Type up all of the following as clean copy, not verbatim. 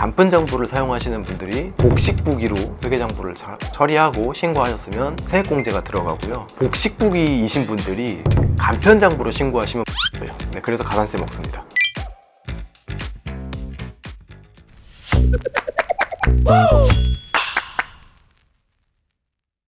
간편장부를 사용하시는 분들이 복식부기로 회계장부를 처리하고 신고하셨으면 세액공제가 들어가고요. 복식부기이신 분들이 간편장부로 신고하시면 돼요. 네, 그래서 가산세 먹습니다.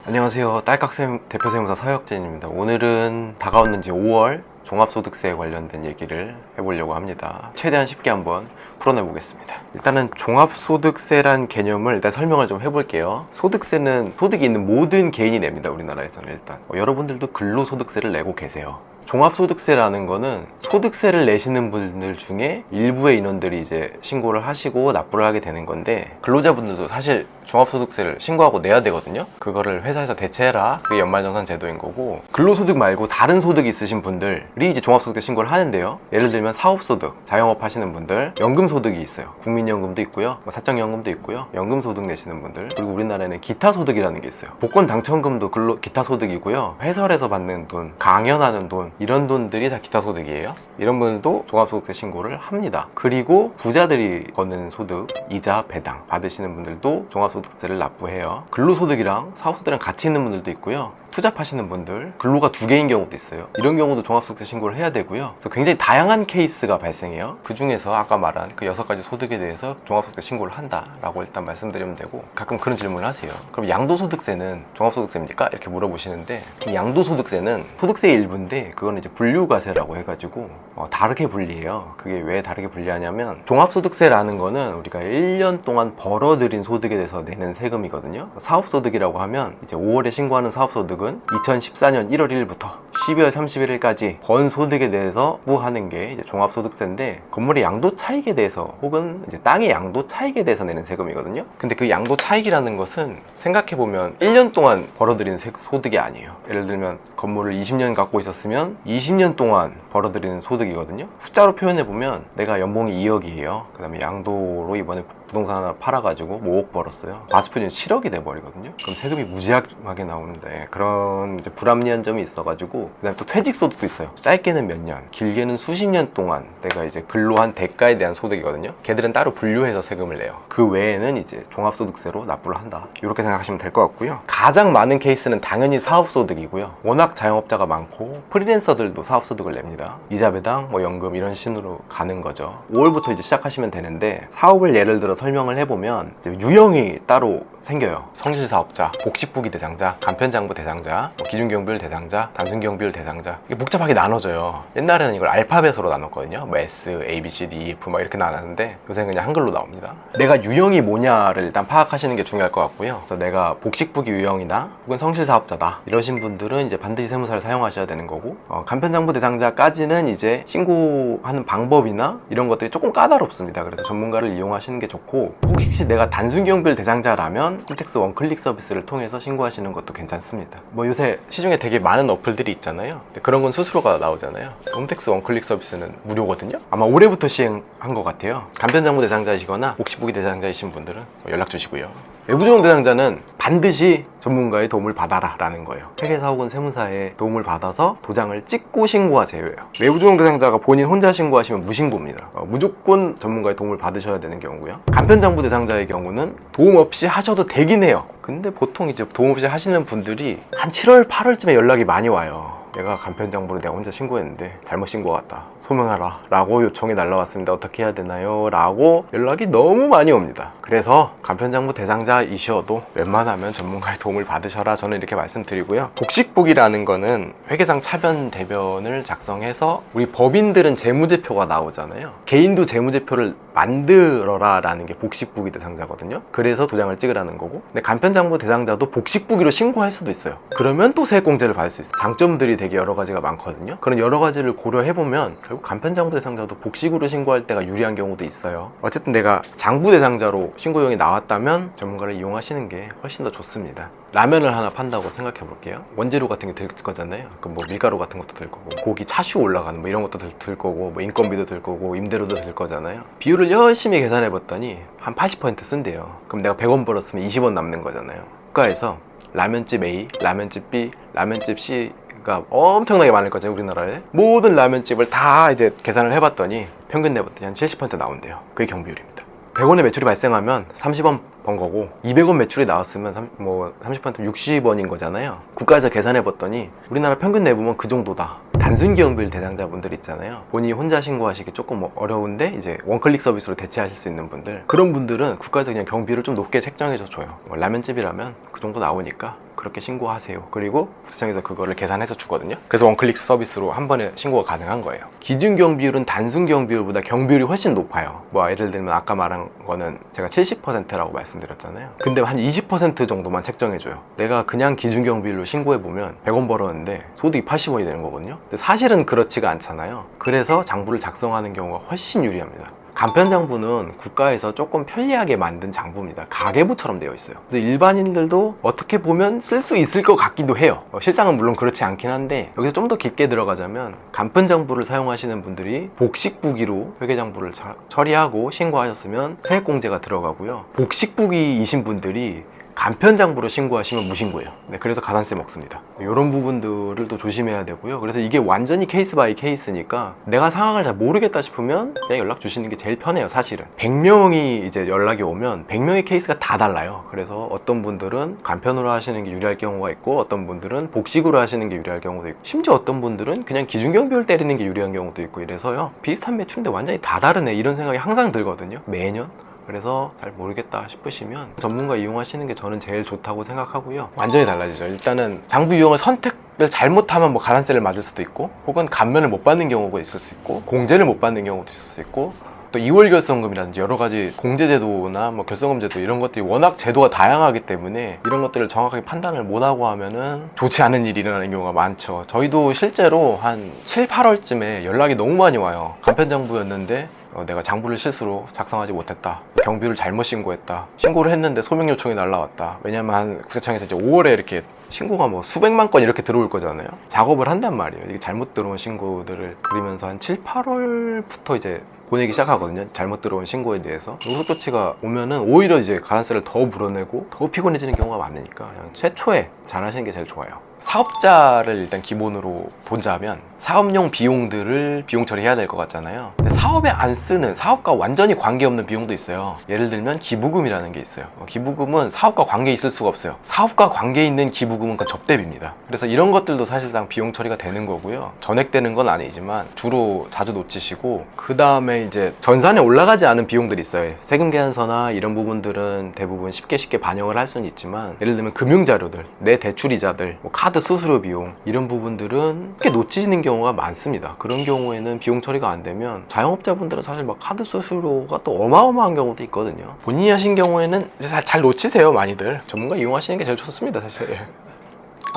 안녕하세요. 딸깍 대표세무사 서혁진입니다. 오늘은 다가오는 이제 5월 종합소득세에 관련된 얘기를 해보려고 합니다. 최대한 쉽게 한번 풀어내보겠습니다. 일단은 종합소득세란 개념을 일단 설명을 좀 해볼게요. 소득세는 소득이 있는 모든 개인이 냅니다. 우리나라에서는 일단 여러분들도 근로소득세를 내고 계세요. 종합소득세라는 거는 소득세를 내시는 분들 중에 일부의 인원들이 이제 신고를 하시고 납부를 하게 되는 건데, 근로자분들도 사실 종합소득세를 신고하고 내야 되거든요. 그거를 회사에서 대체해라, 그게 연말정산 제도인 거고, 근로소득 말고 다른 소득이 있으신 분들이 이제 종합소득세 신고를 하는데요. 예를 들면 사업소득, 자영업 하시는 분들, 연금소득이 있어요. 국민연금도 있고요, 사적연금도 있고요, 연금소득 내시는 분들, 그리고 우리나라에는 기타소득이라는 게 있어요. 복권 당첨금도 기타소득이고요. 회설에서 받는 돈, 강연하는 돈, 이런 돈들이 다 기타소득이에요. 이런 분들도 종합소득세 신고를 합니다. 그리고 부자들이 거는 소득, 이자, 배당 받으시는 분들도 종합소득세를 납부해요. 근로소득이랑 사업소득이랑 같이 있는 분들도 있고요. 투잡하시는 분들, 근로가 2개인 경우도 있어요. 이런 경우도 종합소득세 신고를 해야 되고요. 그래서 굉장히 다양한 케이스가 발생해요. 그 중에서 아까 말한 그 6가지 소득에 대해서 종합소득세 신고를 한다라고 일단 말씀드리면 되고, 가끔 그런 질문을 하세요. 그럼 양도소득세는 종합소득세입니까? 이렇게 물어보시는데, 이 양도소득세는 소득세의 일부인데 그거는 이제 분류과세라고 해가지고 다르게 분리해요. 그게 왜 다르게 분리하냐면, 종합소득세라는 거는 우리가 1년 동안 벌어들인 소득에 대해서 내는 세금이거든요. 사업소득이라고 하면 이제 5월에 신고하는 사업소득 2014년 1월 1일부터 12월 31일까지 번 소득에 대해서 부하는 게 이제 종합소득세인데, 건물의 양도 차익에 대해서 혹은 이제 땅의 양도 차익에 대해서 내는 세금이거든요. 근데 그 양도 차익이라는 것은 생각해보면 1년 동안 벌어들인 소득이 아니에요. 예를 들면 건물을 20년 갖고 있었으면 20년 동안 벌어들이는 소득이거든요. 숫자로 표현해보면 내가 연봉이 2억이에요. 그 다음에 양도로 이번에 부동산 하나 팔아가지고 뭐 5억 벌었어요. 과수표는 7억이 돼버리거든요. 그럼 세금이 무지하게 나오는데, 그런 이제 불합리한 점이 있어가지고, 그 다음에 또 퇴직소득도 있어요. 짧게는 몇 년, 길게는 수십 년 동안 내가 이제 근로한 대가에 대한 소득이거든요. 걔들은 따로 분류해서 세금을 내요. 그 외에는 이제 종합소득세로 납부를 한다, 이렇게 생각하시면 될 것 같고요. 가장 많은 케이스는 당연히 사업소득이고요. 워낙 자영업자가 많고 프리랜서들도 사업소득을 냅니다. 이자배당, 연금 이런 식으로 가는 거죠. 5월부터 이제 시작하시면 되는데, 사업을 예를 들어 설명을 해보면 이제 유형이 따로 생겨요. 성실사업자, 복식부기 대상자, 간편장부 대상자, 기준경비율 대상자, 단순경비율 대상자, 이게 복잡하게 나눠져요. 옛날에는 이걸 알파벳으로 나눴거든요. S, A, B, C, D, E, F 막 이렇게 나눴는데, 요새는 그냥 한글로 나옵니다. 내가 유형이 뭐냐를 일단 파악하시는 게 중요할 것 같고요. 그래서 내가 복식부기 유형이나 혹은 성실사업자다 이러신 분들은 이제 반드시 세무사를 사용하셔야 되는 거고, 간편장부 대상자까지는 이제 신고하는 방법이나 이런 것들이 조금 까다롭습니다. 그래서 전문가를 이용하시는 게 좋고, 혹시 내가 단순경비율 대상자라면 홈택스 원클릭 서비스를 통해서 신고하시는 것도 괜찮습니다. 요새 시중에 되게 많은 어플들이 있잖아요. 그런 건 수수료가 나오잖아요. 홈택스 원클릭 서비스는 무료거든요. 아마 올해부터 시행한 것 같아요. 간편장부 대상자이시거나 복식부기 대상자이신 분들은 연락 주시고요. 외부조정 대상자는 반드시 전문가의 도움을 받아라 라는 거예요. 회계사 혹은 세무사의 도움을 받아서 도장을 찍고 신고하세요. 외부조정 대상자가 본인 혼자 신고하시면 무신고입니다. 무조건 전문가의 도움을 받으셔야 되는 경우고요. 간편장부 대상자의 경우는 도움 없이 하셔도 되긴 해요. 근데 보통 이제 도움 없이 하시는 분들이 한 7월, 8월쯤에 연락이 많이 와요. 내가 간편장부를 내가 혼자 신고했는데 잘못 신고했다, 소명하라 라고 요청이 날라왔습니다. 어떻게 해야 되나요? 라고 연락이 너무 많이 옵니다. 그래서 간편장부 대상자이셔도 웬만하면 전문가의 도움을 받으셔라, 저는 이렇게 말씀드리고요. 복식부기라는 거는 회계상 차변 대변을 작성해서, 우리 법인들은 재무제표가 나오잖아요. 개인도 재무제표를 만들어라 라는 게 복식부기 대상자거든요. 그래서 도장을 찍으라는 거고, 근데 간편장부 대상자도 복식부기로 신고할 수도 있어요. 그러면 또 세액공제를 받을 수 있어요. 장점들이 되게 여러 가지가 많거든요. 그런 여러 가지를 고려해보면 결국 간편장부 대상자도 복식으로 신고할 때가 유리한 경우도 있어요. 어쨌든 내가 장부 대상자로 신고용이 나왔다면 전문가를 이용하시는 게 훨씬 더 좋습니다. 라면을 하나 판다고 생각해 볼게요. 원재료 같은 게 들 거잖아요. 그럼 밀가루 같은 것도 들 거고, 고기 차슈 올라가는 이런 것도 들 거고, 인건비도 들 거고, 임대료도 들 거잖아요. 비율을 열심히 계산해 봤더니 한 80% 쓴대요. 그럼 내가 100원 벌었으면 20원 남는 거잖아요. 국가에서 라면집 A, 라면집 B, 라면집 C가 엄청나게 많을 거죠. 우리나라에 모든 라면집을 다 이제 계산을 해봤더니 평균 내봤더니 한 70% 나온대요. 그게 경비율입니다. 100원의 매출이 발생하면 30원 번 거고 200원 매출이 나왔으면 30% 60원인 거잖아요. 국가에서 계산해 봤더니 우리나라 평균 내보면 그 정도다. 단순 기업일 대상자분들 있잖아요. 본인이 혼자 신고하시기 조금 어려운데 이제 원클릭 서비스로 대체하실 수 있는 분들, 그런 분들은 국가에서 그냥 경비를 좀 높게 책정해서 줘요. 라면집이라면 그 정도 나오니까 그렇게 신고하세요. 그리고 국세청에서 그거를 계산해서 주거든요. 그래서 원클릭 서비스로 한 번에 신고가 가능한 거예요. 기준 경비율은 단순 경비율보다 경비율이 훨씬 높아요. 예를 들면 아까 말한 거는 제가 70%라고 말씀드렸잖아요. 근데 한 20% 정도만 책정해줘요. 내가 그냥 기준 경비율로 신고해보면 100원 벌었는데 소득이 80원이 되는 거거든요. 근데 사실은 그렇지가 않잖아요. 그래서 장부를 작성하는 경우가 훨씬 유리합니다. 간편장부는 국가에서 조금 편리하게 만든 장부입니다. 가계부처럼 되어 있어요. 그래서 일반인들도 어떻게 보면 쓸 수 있을 것 같기도 해요. 실상은 물론 그렇지 않긴 한데, 여기서 좀 더 깊게 들어가자면 간편장부를 사용하시는 분들이 복식부기로 회계장부를 처리하고 신고하셨으면 세액공제가 들어가고요. 복식부기이신 분들이 간편장부로 신고하시면 무신고예요. 네, 그래서 가산세 먹습니다. 이런 부분들을 또 조심해야 되고요. 그래서 이게 완전히 케이스 바이 케이스니까 내가 상황을 잘 모르겠다 싶으면 그냥 연락 주시는 게 제일 편해요. 사실은 100명이 이제 연락이 오면 100명의 케이스가 다 달라요. 그래서 어떤 분들은 간편으로 하시는 게 유리할 경우가 있고, 어떤 분들은 복식으로 하시는 게 유리할 경우도 있고, 심지어 어떤 분들은 그냥 기준경비율 때리는 게 유리한 경우도 있고, 이래서요, 비슷한 매출인데 완전히 다 다르네, 이런 생각이 항상 들거든요, 매년. 그래서 잘 모르겠다 싶으시면 전문가 이용하시는 게 저는 제일 좋다고 생각하고요. 완전히 달라지죠. 일단은 장부 유형을 선택을 잘못하면 가산세를 맞을 수도 있고, 혹은 감면을 못 받는 경우가 있을 수 있고, 공제를 못 받는 경우도 있을 수 있고, 또 2월 결성금이라든지 여러 가지 공제제도나 결성금제도, 이런 것들이 워낙 제도가 다양하기 때문에 이런 것들을 정확하게 판단을 못하고 하면은 좋지 않은 일이 일어나는 경우가 많죠. 저희도 실제로 한 7, 8월쯤에 연락이 너무 많이 와요. 간편장부였는데 내가 장부를 실수로 작성하지 못했다, 경비를 잘못 신고했다, 신고를 했는데 소명 요청이 날라왔다. 왜냐면 국세청에서 이제 5월에 이렇게 신고가 수백만 건 이렇게 들어올 거잖아요. 작업을 한단 말이에요. 이게 잘못 들어온 신고들을 그리면서 한 7, 8월부터 이제 보내기 시작하거든요. 잘못 들어온 신고에 대해서. 노속 조치가 오면은 오히려 이제 가산세를 더 물어내고 더 피곤해지는 경우가 많으니까 그냥 최초에 잘 하시는 게 제일 좋아요. 사업자를 일단 기본으로 보자면 사업용 비용들을 비용 처리해야 될 것 같잖아요. 근데 사업에 안 쓰는, 사업과 완전히 관계없는 비용도 있어요. 예를 들면 기부금이라는 게 있어요. 기부금은 사업과 관계 있을 수가 없어요. 사업과 관계 있는 기부금은 그 접대비입니다. 그래서 이런 것들도 사실상 비용 처리가 되는 거고요. 전액되는 건 아니지만 주로 자주 놓치시고, 그 다음에 이제 전산에 올라가지 않은 비용들이 있어요. 세금 계산서나 이런 부분들은 대부분 쉽게 반영을 할 수는 있지만, 예를 들면 금융자료들, 내 대출이자들, 카드 수수료 비용, 이런 부분들은 꽤 놓치는 경우가 많습니다. 그런 경우에는 비용 처리가 안 되면 자영업자분들은 사실 카드 수수료가 또 어마어마한 경우도 있거든요. 본인이 하신 경우에는 잘 놓치세요. 많이들 전문가 이용하시는 게 제일 좋습니다, 사실.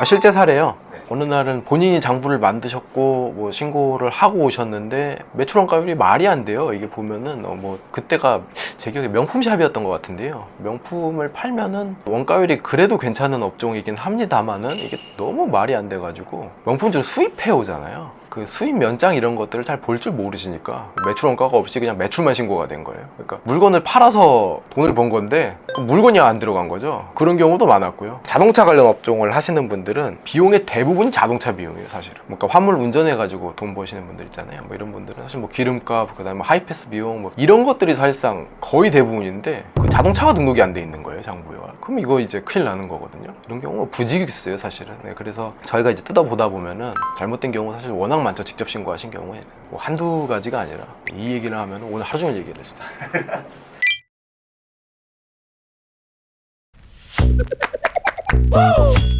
실제 사례요. 어느 날은 본인이 장부를 만드셨고 신고를 하고 오셨는데 매출 원가율이 말이 안 돼요. 이게 보면은 그때가 제 기억에 명품샵이었던 것 같은데요. 명품을 팔면은 원가율이 그래도 괜찮은 업종이긴 합니다만은 이게 너무 말이 안 돼가지고, 명품주를 수입해 오잖아요. 그 수입 면장 이런 것들을 잘 볼 줄 모르시니까 매출 원가가 없이 그냥 매출만 신고가 된 거예요. 그러니까 물건을 팔아서 돈을 번 건데 그 물건이 안 들어간 거죠. 그런 경우도 많았고요. 자동차 관련 업종을 하시는 분들은 비용의 대부분이 자동차 비용이에요, 사실은. 그러니까 화물 운전해가지고 돈 버시는 분들 있잖아요. 이런 분들은 사실 기름값, 그다음에 하이패스 비용, 이런 것들이 사실상 거의 대부분인데 그 자동차가 등록이 안 돼 있는 거예요, 장부에. 그럼 이거 이제 큰일 나는 거거든요. 이런 경우가 부지기 있어요, 사실은. 그래서 저희가 이제 뜯어보다 보면은 잘못된 경우 사실 워낙 많죠. 직접 신고하신 경우에 한두 가지가 아니라, 이 얘기를 하면 오늘 하루 종일 얘기해야 될 수도 있어요.